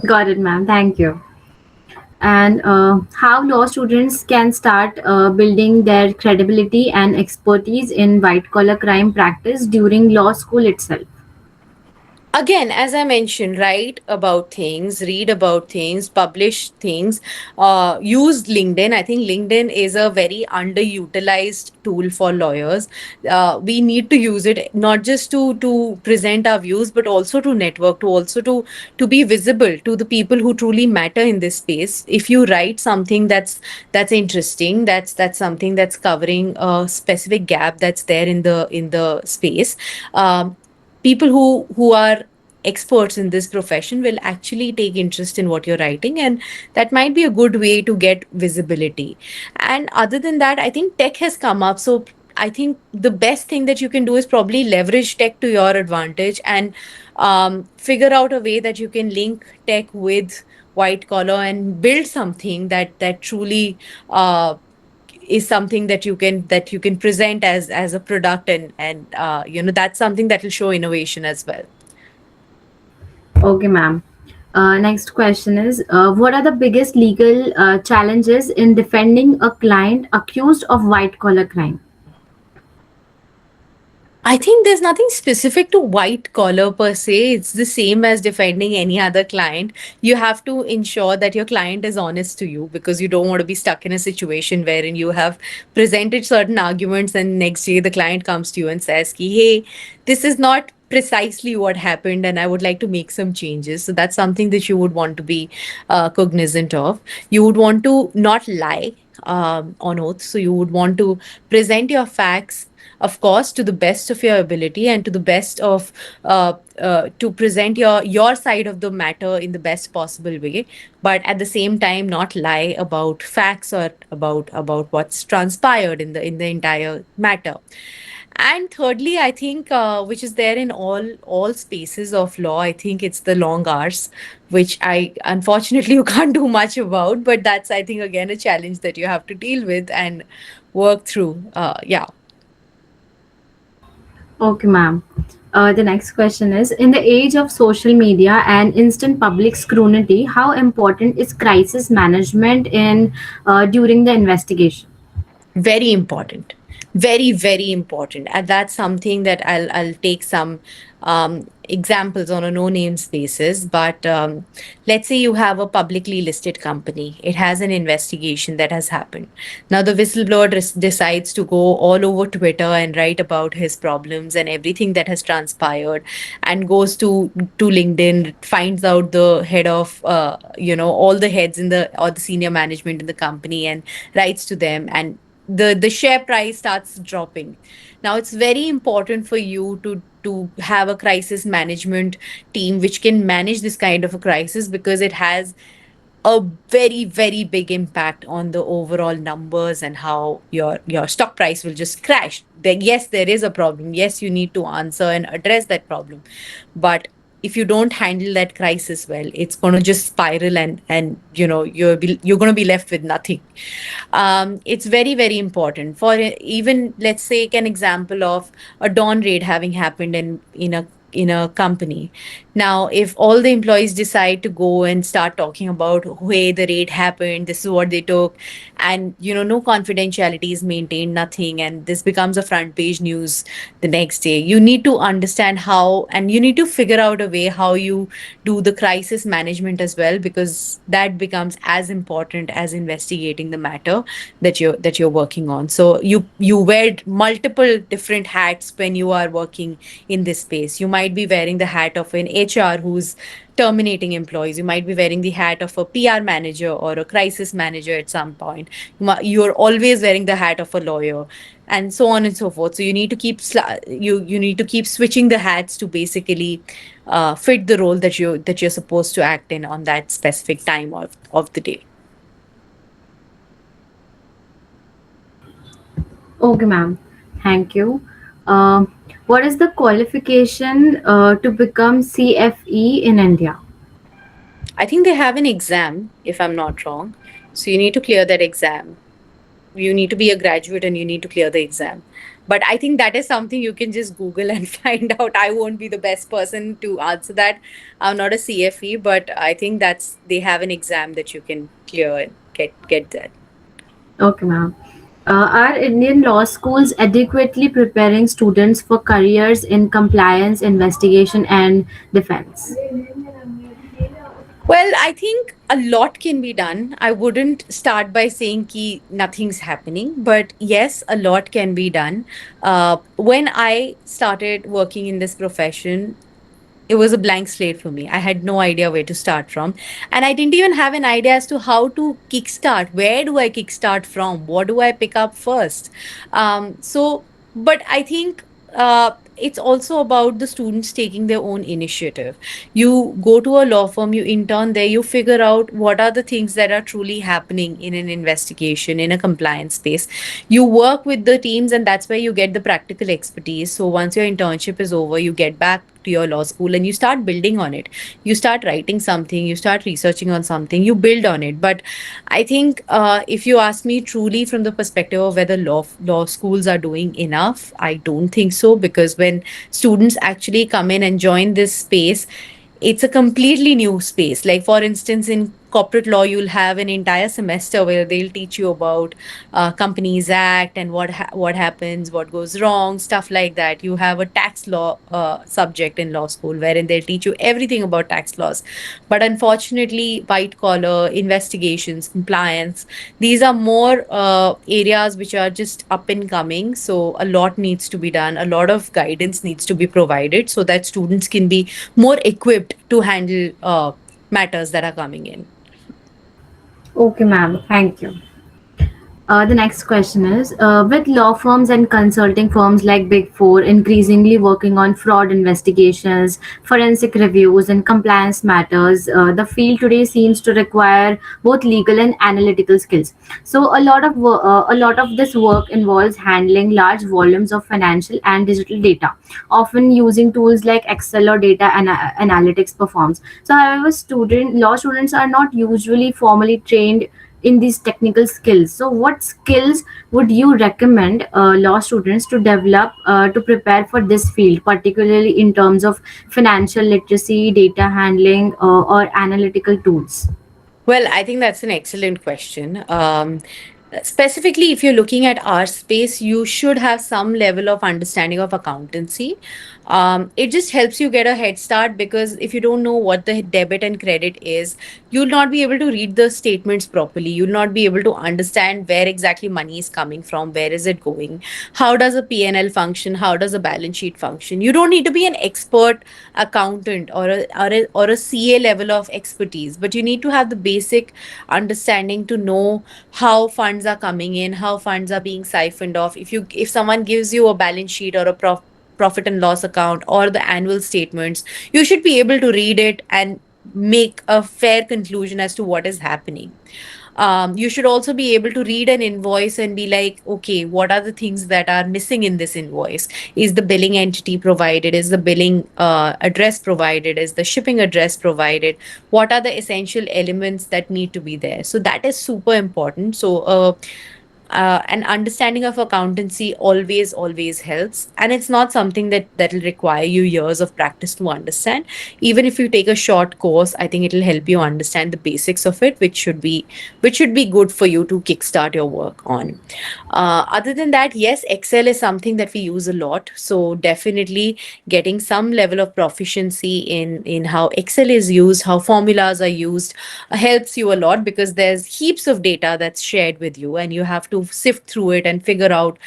Got it, ma'am. Thank you. And how law students can start building their credibility and expertise in white collar crime practice during law school itself.
Again, as I mentioned, write about things, read about things, publish things, use LinkedIn. I think LinkedIn is a very underutilized tool for lawyers. We need to use it not just to present our views, but also to network, to be visible to the people who truly matter in this space. If you write something that's interesting, that's something that's covering a specific gap that's there in the space. People who are experts in this profession will actually take interest in what you're writing, and that might be a good way to get visibility. And other than that, I think tech has come up, so I think the best thing that you can do is probably leverage tech to your advantage, and figure out a way that you can link tech with white collar and build something that truly is something that you can present as a product, and that's something that will show innovation as well.
Okay, ma'am. Next question is what are the biggest legal challenges in defending a client accused of white collar crime?
I think there's nothing specific to white collar per se. It's the same as defending any other client. You have to ensure that your client is honest to you, because you don't want to be stuck in a situation wherein you have presented certain arguments and next day the client comes to you and says, ki, hey, this is not precisely what happened and I would like to make some changes. So that's something that you would want to be cognizant of. You would want to not lie on oath. So you would want to present your facts of course, to the best of your ability and to the best of to present your side of the matter in the best possible way, but at the same time not lie about facts or about what's transpired in the entire matter. And thirdly, I think, which is there in all spaces of law, I think it's the long hours, which I unfortunately you can't do much about. But that's, I think, again a challenge that you have to deal with and work through. Yeah.
Okay, ma'am. The next question is: in the age of social media and instant public scrutiny, how important is crisis management in during the investigation?
Very important, very important, and that's something that I'll take some examples on a no names basis. But let's say you have a publicly listed company, it has an investigation that has happened. Now the whistleblower decides to go all over Twitter and write about his problems and everything that has transpired, and goes to LinkedIn, finds out the head of all the heads in the or the senior management in the company, and writes to them, and the share price starts dropping. Now it's very important for you to have a crisis management team which can manage this kind of a crisis, because it has a very big impact on the overall numbers and how your stock price will just crash. Yes, there is a problem, yes, you need to answer and address that problem, but if you don't handle that crisis well, it's going to just spiral, and you're going to be left with nothing. It's very important. For even, let's say, an example of a dawn raid having happened in a company. Now, if all the employees decide to go and start talking about, hey, the raid happened, this is what they took, and no confidentiality is maintained, nothing, and this becomes a front page news the next day, you need to understand how, and you need to figure out a way how you do the crisis management as well, because that becomes as important as investigating the matter that you're working on. So you wear multiple different hats when you are working in this space. You might be wearing the hat of an HR who's terminating employees. You might be wearing the hat of a PR manager or a crisis manager at some point. You're always wearing the hat of a lawyer, and so on and so forth. So you need to you need to keep switching the hats to basically fit the role that you're supposed to act in on that specific time of the day.
Okay, ma'am. Thank you. What is the qualification to become CFE in India?
I think they have an exam, if I'm not wrong. So you need to clear that exam. You need to be a graduate and you need to clear the exam. But I think that is something you can just Google and find out. I won't be the best person to answer that. I'm not a CFE, but I think they have an exam that you can clear and get that.
Okay, ma'am. Are Indian law schools adequately preparing students for careers in compliance, investigation, and defense?
Well, I think a lot can be done. I wouldn't start by saying ki nothing's happening, but yes, a lot can be done. When I started working in this profession, it was a blank slate for me. I had no idea where to start from. And I didn't even have an idea as to how to kickstart. Where do I kickstart from? What do I pick up first? But I think it's also about the students taking their own initiative. You go to a law firm, you intern there, you figure out what are the things that are truly happening in an investigation, in a compliance space. You work with the teams, and that's where you get the practical expertise. So once your internship is over, you get back to your law school and you start building on it. You start writing something, you start researching on something, you build on it. But I think, if you ask me truly from the perspective of whether law schools are doing enough, I don't think so, because when students actually come in and join this space, it's a completely new space. Like, for instance, in corporate law, you'll have an entire semester where they'll teach you about Companies Act and what happens, what goes wrong, stuff like that. You have a tax law subject in law school wherein they'll teach you everything about tax laws. But unfortunately, white collar investigations, compliance, these are more areas which are just up and coming. So a lot needs to be done. A lot of guidance needs to be provided so that students can be more equipped to handle matters that are coming in.
Okay, ma'am. Thank you. The next question is with law firms and consulting firms like Big Four increasingly working on fraud investigations, forensic reviews, and compliance matters, the field today seems to require both legal and analytical skills. So, a lot of this work involves handling large volumes of financial and digital data, often using tools like Excel or data analytics performs. So, however, student law students are not usually formally trained in these technical skills. So, what skills would you recommend law students to develop to prepare for this field, particularly in terms of financial literacy, data handling, or analytical tools?
Well, I think that's an excellent question. Specifically, if you're looking at our space, you should have some level of understanding of accountancy. It just helps you get a head start because if you don't know what the debit and credit is, you'll not be able to read the statements properly. You'll not be able to understand where exactly money is coming from, where is it going, how does a P&L function, how does a balance sheet function. You don't need to be an expert accountant or a CA level of expertise, but you need to have the basic understanding to know how funds are coming in, how funds are being siphoned off. If someone gives you a balance sheet or a profit and loss account or the annual statements, you should be able to read it and make a fair conclusion as to what is happening. You should also be able to read an invoice and be like, okay, what are the things that are missing in this invoice? Is the billing entity provided? Is the billing address provided? Is the shipping address provided? What are the essential elements that need to be there? So that is super important. An understanding of accountancy always helps, and it's not something that'll require you years of practice to understand. Even if you take a short course, I think it'll help you understand the basics of it, which should be good for you to kickstart your work on. Other than that, yes, Excel is something that we use a lot, so definitely getting some level of proficiency in how Excel is used, how formulas are used, helps you a lot because there's heaps of data that's shared with you and you have to sift through it and figure out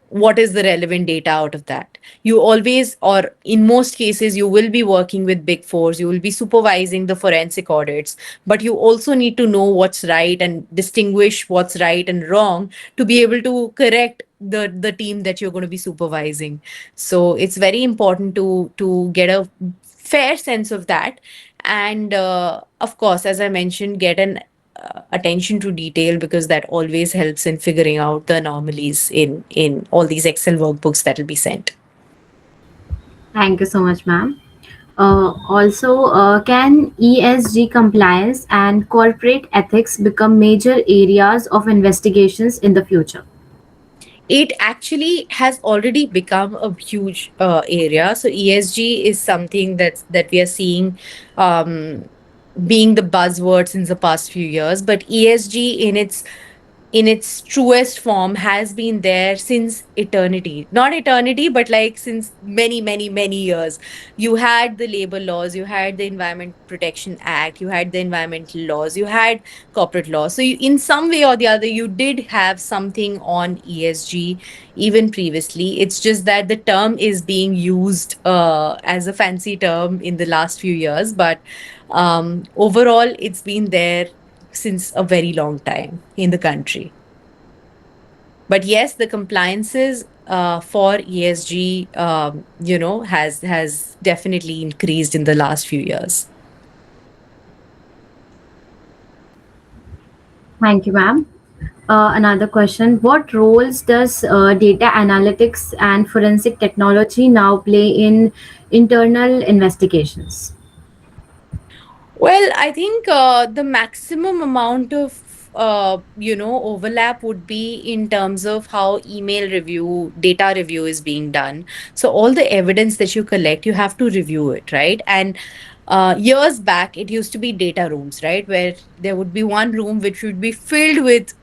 what is the relevant data out of that. You always, or in most cases, you will be working with Big Fours, you will be supervising the forensic audits, but you also need to know what's right and distinguish what's right and wrong to be able to correct the team that you're going to be supervising. So it's very important to get a fair sense of that. And of course, as I mentioned, get an attention to detail because that always helps in figuring out the anomalies in all these Excel workbooks that will be sent.
Thank you so much, ma'am. Can ESG compliance and corporate ethics become major areas of investigations in the future?
It actually has already become a huge area. So ESG is something that we are seeing um, being the buzzword since the past few years. But ESG in its truest form has been there since eternity. Not eternity, but like since many, many, many years. You had the labor laws, you had the Environment Protection Act, you had the environmental laws, you had corporate laws. So, in some way or the other, you did have something on ESG even previously. It's just that the term is being used as a fancy term in the last few years. But overall, it's been there since a very long time in the country. But yes, the compliances for ESG, has definitely increased in the last few years.
Thank you, ma'am. Another question. What roles does data analytics and forensic technology now play in internal investigations?
Well, I think the maximum amount of overlap would be in terms of how email review, data review is being done. So all the evidence that you collect, you have to review it, right? And years back, it used to be data rooms, right, where there would be one room which would be filled with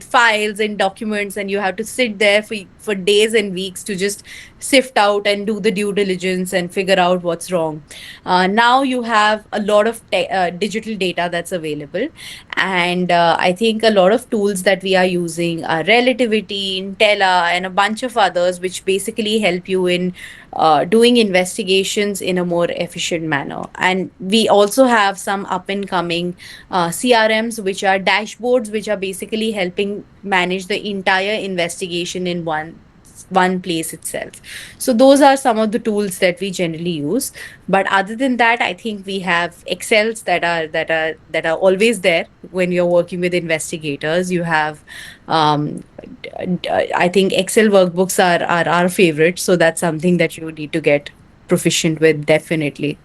files and documents, and you have to sit there for days and weeks to just sift out and do the due diligence and figure out what's wrong. Now you have a lot of digital data that's available, and I think a lot of tools that we are using are Relativity, Intella, and a bunch of others, which basically help you in doing investigations in a more efficient manner. And we also have some up and coming CRMs, which are dashboards, which are basically basically helping manage the entire investigation in one place itself. So those are some of the tools that we generally use. But other than that, I think we have excels that are always there when you're working with investigators. You have I think Excel workbooks are our favorite, so that's something that you need to get proficient with, definitely.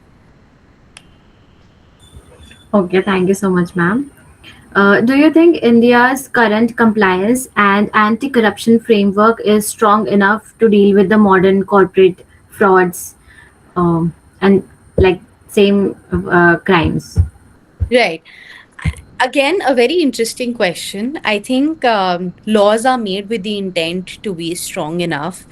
Okay, thank you so much, ma'am. Do you think India's current compliance and anti corruption framework is strong enough to deal with the modern corporate frauds and like same crimes?
Right. Again, a very interesting question. I think laws are made with the intent to be strong enough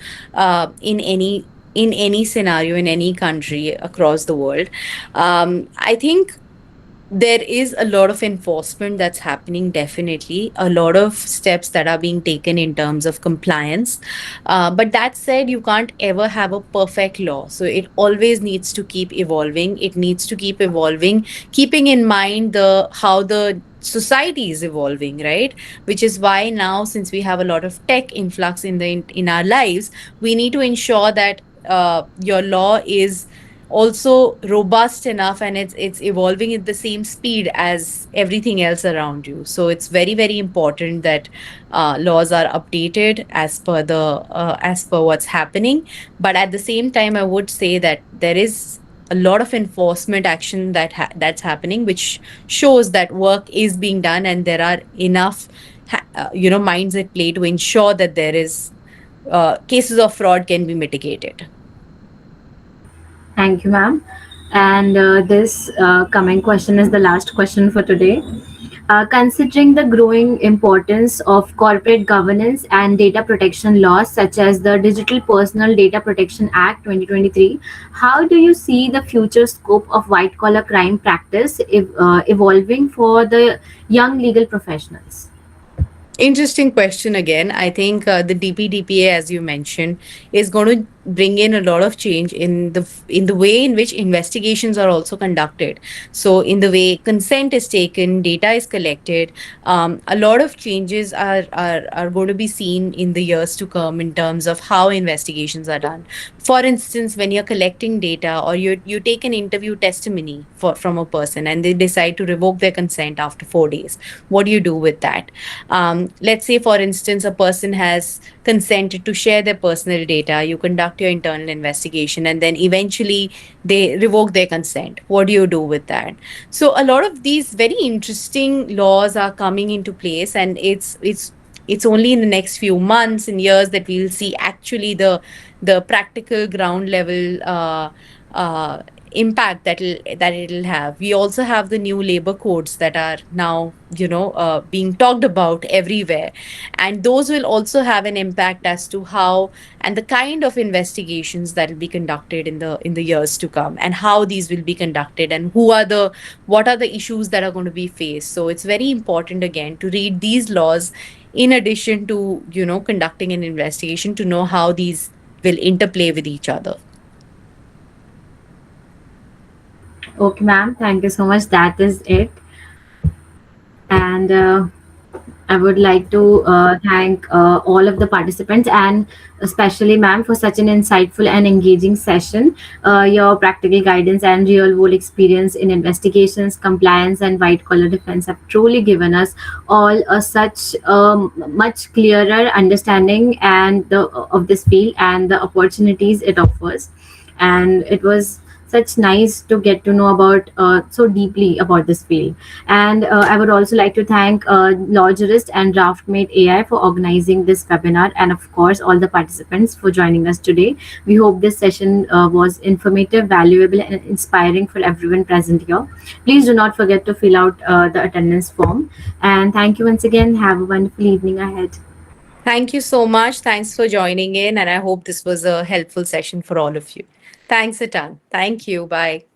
in any scenario in any country across the world. I think there is a lot of enforcement that's happening, definitely a lot of steps that are being taken in terms of compliance, but that said, you can't ever have a perfect law, so it always needs to keep evolving. It needs to keep evolving, keeping in mind the how the society is evolving, right? Which is why now, since we have a lot of tech influx in our lives, we need to ensure that your law is also robust enough, and it's evolving at the same speed as everything else around you. So it's very, very important that laws are updated as per what's happening. But at the same time, I would say that there is a lot of enforcement action that's happening, which shows that work is being done, and there are enough minds at play to ensure that there is cases of fraud can be mitigated.
Thank you, ma'am. And this coming question is the last question for today. Considering the growing importance of corporate governance and data protection laws such as the Digital Personal Data Protection Act 2023, how do you see the future scope of white collar crime practice evolving for the young legal professionals?
Interesting question again. I think the DPDPA, as you mentioned, is going to bring in a lot of change in the way in which investigations are also conducted. So, in the way consent is taken, data is collected, a lot of changes are going to be seen in the years to come in terms of how investigations are done. For instance, when you're collecting data, or you take an interview testimony from a person and they decide to revoke their consent after 4 days, what do you do with that? Let's say, for instance, a person has consented to share their personal data, you conduct your internal investigation, and then eventually they revoke their consent. What do you do with that? So, a lot of these very interesting laws are coming into place, and it's only in the next few months and years that we'll see actually the practical ground level uh, impact that it'll have. We also have the new labor codes that are now being talked about everywhere, and those will also have an impact as to how and the kind of investigations that will be conducted in the years to come, and how these will be conducted, and what are the issues that are going to be faced. So it's very important again to read these laws in addition to conducting an investigation, to know how these will interplay with each other.
Okay, ma'am. Thank you so much. That is it. And I would like to thank all of the participants and especially ma'am for such an insightful and engaging session. Your practical guidance and real world experience in investigations, compliance, and white collar defense have truly given us all a such much clearer understanding of this field and the opportunities it offers. And it was such nice to get to know about so deeply about this field. And I would also like to thank Law Jurist and Draftmate AI for organizing this webinar, and of course, all the participants for joining us today. We hope this session was informative, valuable, and inspiring for everyone present here. Please do not forget to fill out the attendance form. And thank you once again. Have a wonderful evening ahead.
Thank you so much. Thanks for joining in, and I hope this was a helpful session for all of you. Thanks a ton. Thank you. Bye.